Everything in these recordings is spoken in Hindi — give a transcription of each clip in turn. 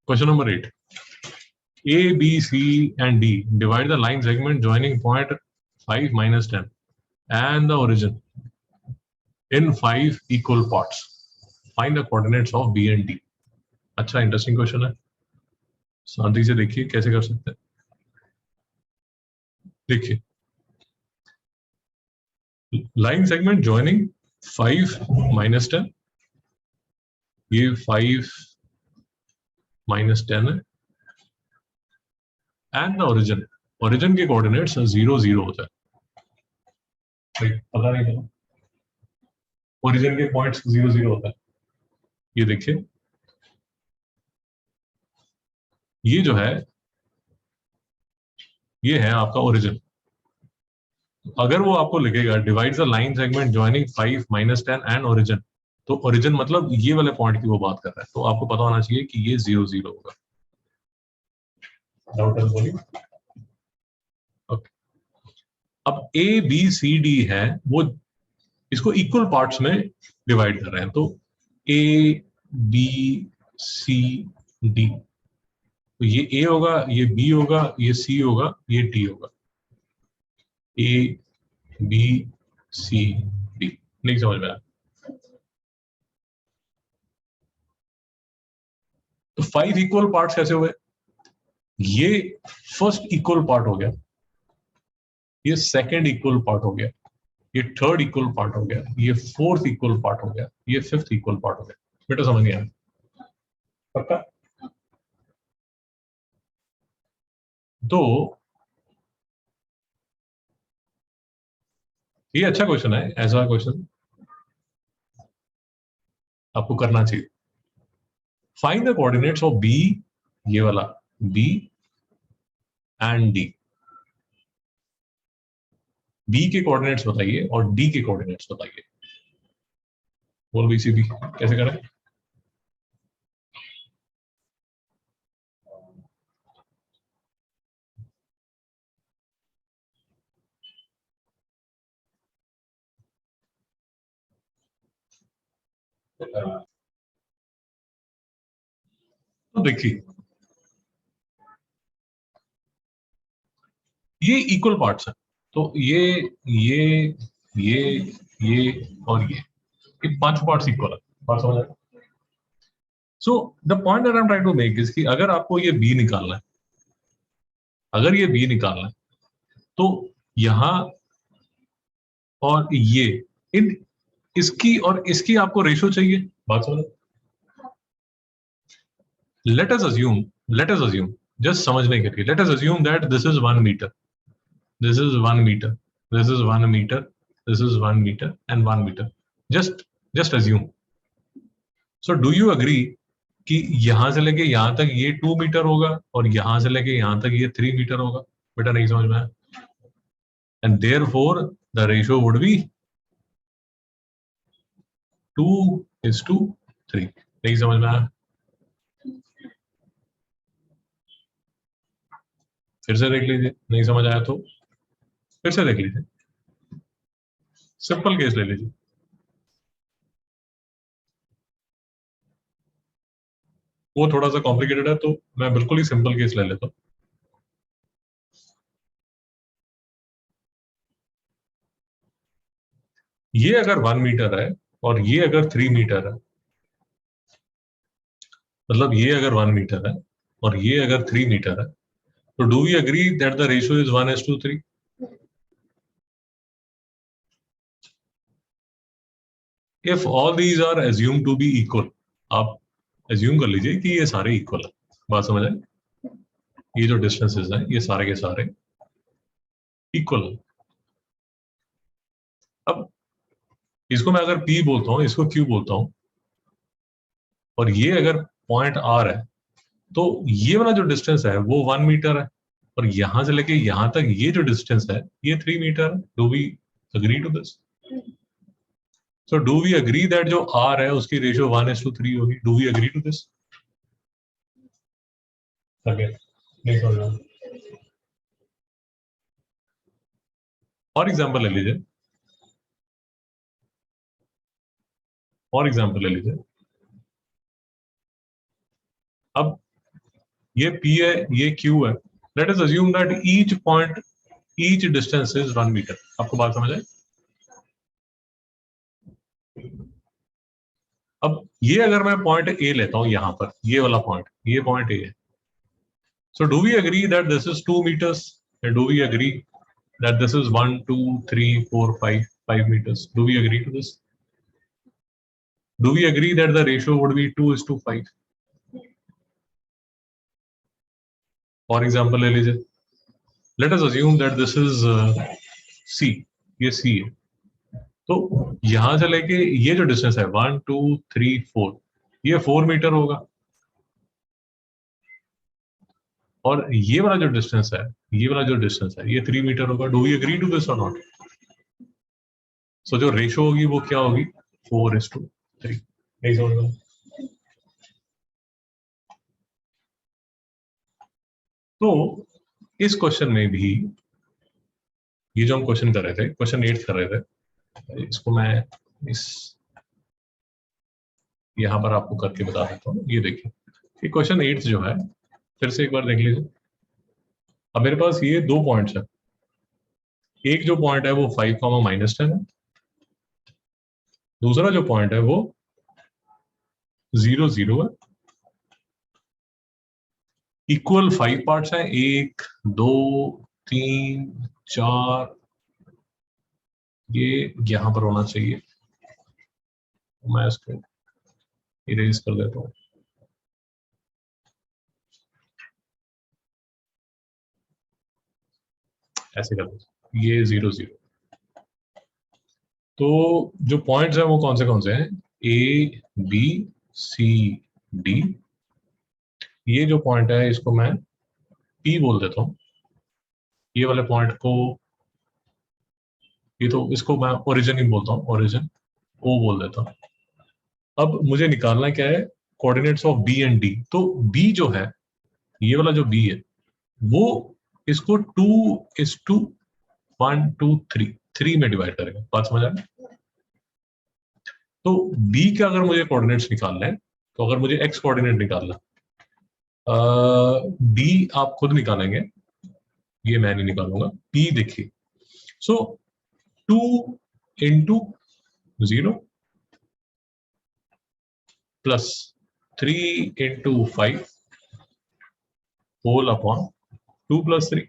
Question number 8. A, B, C, and D divide the line segment joining point 5 minus 10 and the origin in 5 equal parts. Find the coordinates of B and D. अच्छा इंटरेस्टिंग क्वेश्चन है, शांति से देखिए कैसे कर सकते हैं. देखिए, लाइन सेगमेंट जॉइनिंग 5 minus 10, ये 5 minus 10 है, एंड द ओरिजिन, ओरिजिन के कोऑर्डिनेट्स 0 0 होता है. पता नहीं था, ओरिजिन के पॉइंट्स 0 0 होता है. ये देखिए, ये जो है ये है आपका ओरिजिन. अगर वो आपको लिखेगा divide the line segment joining 5 minus 10 and origin, तो ओरिजिन मतलब ये वाले पॉइंट की वो बात कर रहा है, तो आपको पता होना चाहिए कि ये 0 0 होगा. डाउट है बोलिए. ओके, अब ए बी सी डी है, वो इसको इक्वल पार्ट्स में डिवाइड कर रहे हैं. तो ए बी सी डी, तो ये ए होगा, ये बी होगा, ये सी होगा, ये डी होगा. A B C D. नहीं समझ में आया? तो 5 इक्वल पार्ट्स कैसे हुए? ये फर्स्ट इक्वल पार्ट हो गया, ये सेकंड इक्वल पार्ट हो गया, ये थर्ड इक्वल पार्ट हो गया, ये फोर्थ इक्वल पार्ट हो गया, ये फिफ्थ इक्वल पार्ट हो गया. बेटा समझ गया पक्का? तो ये अच्छा क्वेश्चन है, ऐसा क्वेश्चन आपको करना चाहिए. Find the coordinates of B, ये वाला बी एंड डी. बी के कोऑर्डिनेट्स बताइए और डी के कोऑर्डिनेट्स बताइए. बोल बी सी बी कैसे करें? तो देखिए, ये इक्वल पार्ट्स है, तो ये और ये 5 पार्ट्स इक्वल है. बात समझ आया? So the point that I am trying to make is कि अगर आपको ये बी निकालना है, अगर ये बी निकालना है, तो यहां और ये इन इसकी और इसकी आपको रेशो चाहिए. बात समझ? लेट अस अज्यूम जस्ट समझने के लिए, let us assume that this is 1 metre, this is 1 meter, this is 1 meter, this is 1 meter and 1 meter. Just assume. So do you agree कि यहां से लेके यहां तक ये 2 मीटर होगा और यहां से लेके यहां तक ये 3 मीटर होगा? बेटा नहीं समझ में आया? And therefore the ratio would be 2:3. नहीं समझ में आया? फिर से देख लीजिए, नहीं समझ आया तो फिर से देख लीजिए. सिंपल केस ले लीजिए. वो थोड़ा सा कॉम्प्लिकेटेड है, तो मैं बिल्कुल ही सिंपल केस ले लेता हूं. ये अगर 1 मीटर है और ये अगर 3 मीटर है, मतलब ये अगर 1 मीटर है और ये अगर 3 मीटर है, तो do we agree that the ratio is 1:3? If all these are assumed to be equal, आप एज्यूम कर लीजिए कि ये सारे इक्वल है. बात समझ आए? ये जो डिस्टेंसेस हैं ये सारे के सारे इक्वल है. अब इसको मैं अगर P बोलता हूं, इसको Q बोलता हूं, और ये अगर पॉइंट R है, तो ये वाला जो डिस्टेंस है वो 1 मीटर है, और यहां से लेके यहां तक ये जो डिस्टेंस है ये 3 मीटर है. Do we agree to this? So do we agree that जो R है उसकी रेशियो 1:3 होगी? Do we agree to this? Again, नहीं समझ रहा. और एग्जांपल ले लीजिए, और एग्जांपल ले लीजिए. अब ये P है, ये Q है. Let us assume that each distance is 1 meter. आपको बात समझ आई? अब ये अगर मैं पॉइंट A लेता हूं यहां पर, ये वाला पॉइंट, ये पॉइंट A है. So do we agree that this is 2 meters? And do we agree that this is 1, 2, 3, 4, 5 meters? Do we agree to this? Do we agree that the ratio would be 2:5? For example, ले लीजिए. Let us assume that this is C. ये C है. तो यहां से लेके ये जो डिस्टेंस है 1, 2, 3, 4, ये 4 मीटर होगा. और ये वाला जो डिस्टेंस है, ये वाला जो डिस्टेंस है, ये 3 मीटर होगा. Do we agree to this और नॉट? सो जो रेशो होगी वो क्या होगी? 4:3. नहीं समझ में? तो इस क्वेश्चन में भी, ये जो हम क्वेश्चन कर रहे थे, क्वेश्चन 8 कर रहे थे, इसको मैं इस यहां पर आपको करके बता देता हूँ. ये देखिए, ये क्वेश्चन 8 जो है, फिर से एक बार देख लीजिए. अब मेरे पास ये दो पॉइंट्स है. एक जो पॉइंट है वो 5, -10 है. दूसरा जो पॉइंट है वो 0, 0 है. इक्वल 5 पार्ट्स हैं. 1, 2, 3, 4. ये यहां पर होना चाहिए. मैं इसको इरेज कर देता हूं. ऐसे कर देता हूं. ये 0, 0. तो जो पॉइंट्स हैं वो कौन से हैं? A, B, C, D. ये जो पॉइंट है इसको मैं P बोल देता हूं. ये वाले पॉइंट को, ये तो इसको मैं ओरिजिन ही बोलता हूं, ओरिजिन O बोल देता हूं. अब मुझे निकालना क्या है? Coordinates of B and D. तो B जो है, ये वाला जो B है, वो इसको 2:1, 2, 3 में डिवाइड करेगा. बात समझ आ रही? तो B का अगर मुझे कोऑर्डिनेट्स निकालना है, तो अगर मुझे x कोऑर्डिनेट निकालना, B आप खुद निकालेंगे, ये मैं नहीं निकालूंगा. P देखिए, सो 2:0 प्लस 3:5 होल अपॉन 2+3.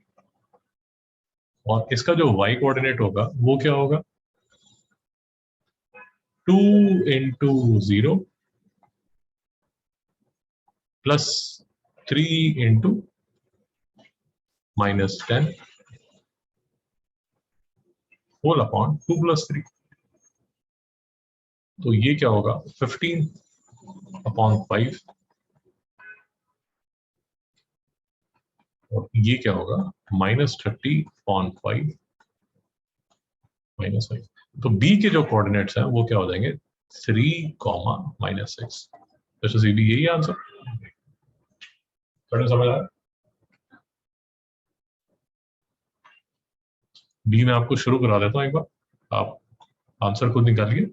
और इसका जो y कोऑर्डिनेट होगा वो क्या होगा? 2:0 प्लस 3:-10 होल अपॉन 2+3. तो ये क्या होगा? 15/5. और ये क्या होगा? -30/5 -5. तो B के जो कोऑर्डिनेट्स हैं वो क्या हो जाएंगे? 3, -6. तो सीधी यही आंसर. समझ आया? B में आपको शुरू करा देता हूं एक बार, आप आंसर खुद निकालिए.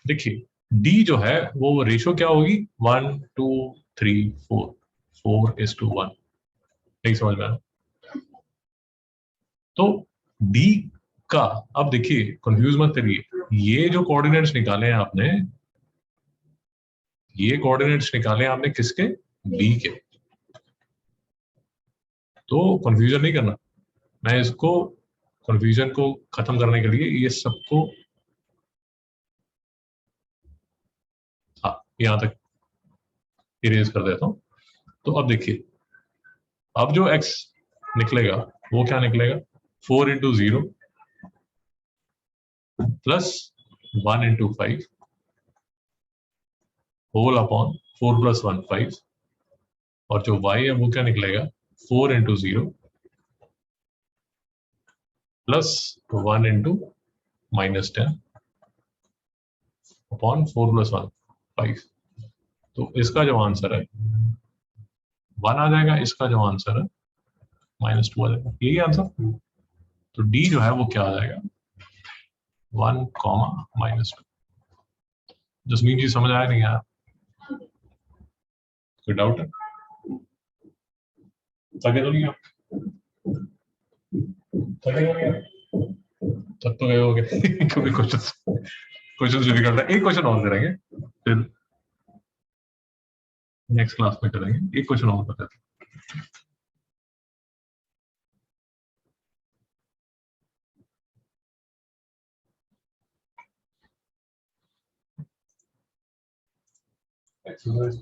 देखिए, D जो है वो रेशो क्या होगी? 1, 2, 3, 4. 4:1. नहीं समझ में आया? तो D का, अब देखिए, कंफ्यूज मत करिए. ये जो कोऑर्डिनेट्स निकाले हैं आपने, ये कोऑर्डिनेट्स निकाले हैं आपने किसके? B के. तो कंफ्यूजन नहीं करना. मैं इसको, कंफ्यूजन को खत्म करने के लिए ये सबको, हाँ, यहां तक इरेज कर देता हूं. तो अब देखिए, अब जो x निकलेगा वो क्या निकलेगा? 4:0 प्लस 1:5 होल अपॉन 4+1 5. और जो y है वो क्या निकलेगा? 4:0 प्लस 1:-10 अपॉन 4+1 5. तो इसका जो आंसर है 1 आ जाएगा. इसका जो आंसर है -2 आ जाएगा. यही आंसर. तो D जो है वो क्या आ जाएगा? 1, -2. जसमीन जी समझ आया नहीं आया? कोई डाउट है? थके तो नहीं आप? थके तो नहीं आप? थक तो गए होगे क्योंकि क्वेश्चन डिफिकल्ट है। एक क्वेश्चन और करेंगे फिर नेक्स्ट क्लास में करेंगे। एक क्वेश्चन और करते हैं। एक्सरसाइज